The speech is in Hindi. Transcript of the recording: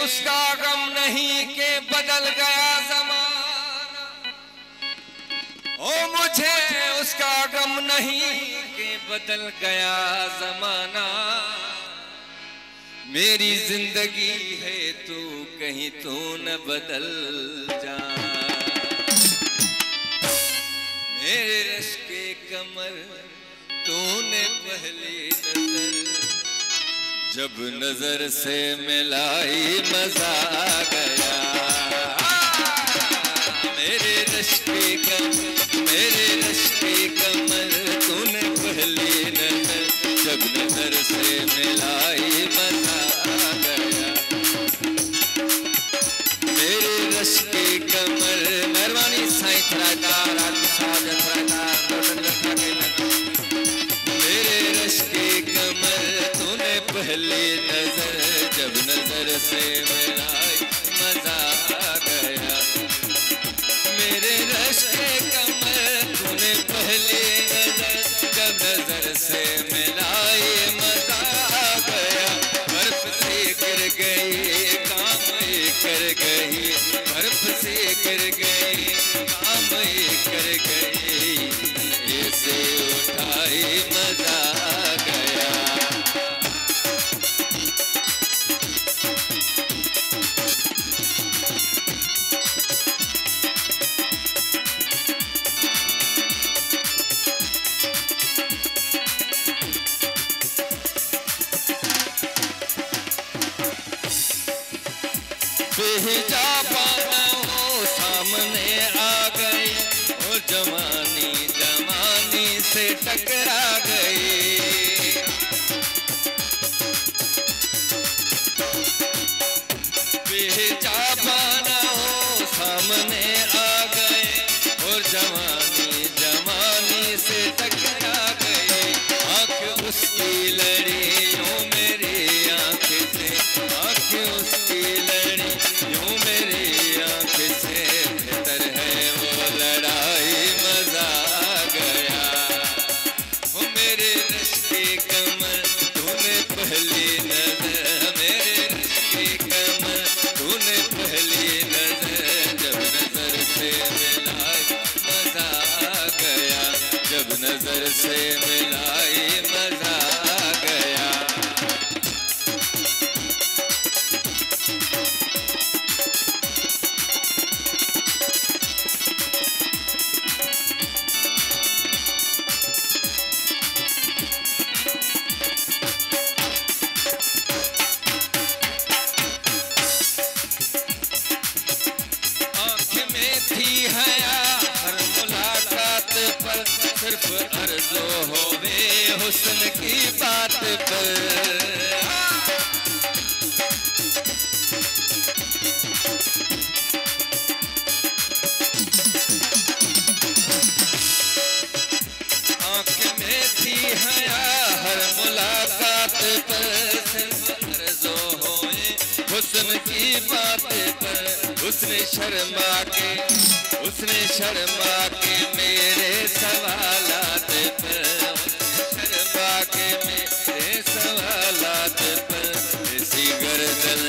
उसका गम नहीं के बदल गया ज़माना, ओ मुझे उसका गम नहीं के बदल गया ज़माना। मेरी जिंदगी है तू कहीं तू न बदल जा। मेरे रश के कमर तूने पहली नजर जब नजर से मिलाई मजा आ गया। मेरे रश के कमर, मेरे रश के कमर तूने पहली नजर जब नजर से मिलाई मजा आ गया। मेरे रश के कमर मेहरबानी साईं थरादार मेरे रश के कमर तूने पहली नजर जब नजर से मिलाई मजा आ गया। मेरे रश के कमर तूने पहली नजर जब नजर से मिलाई मजा आ गया। बर्फ से गिर गई काम कर गई, बर्फ से गिर गई काम कर गई, ऐसे उठाई मजा आ गया। बेहिजा पाना हो सामने आ गई, और जवानी जवानी से टकरा गई। बेहिजा पाना हो सामने आ गए, और जवानी जवानी से टकरा गई। आँख उसकी लड़ी यूं मेरी आँख से, आँख उसकी लड़ी यूं मेरी आँख से, बेहतर है वो लड़ाई मजा आ गया। वो मेरे रश के कमर तूने पहली नजर, मेरे रश के कमर तूने पहली नजर जब नजर से मिलाई मजा आ गया, जब नजर से मिलाई मजा आ गया। सिर्फ अर्ज़ो होवे हुस्न की बात पर, आँख में थी हया हर मुलाकात पर, सिर्फ अर्ज़ो होवे हुस्न की बात पर। उसने शर्मा के, उसने शर्मा के मेरे सवालात पर, शर्मा के मेरे सवालात पर, ऐसी गर्दन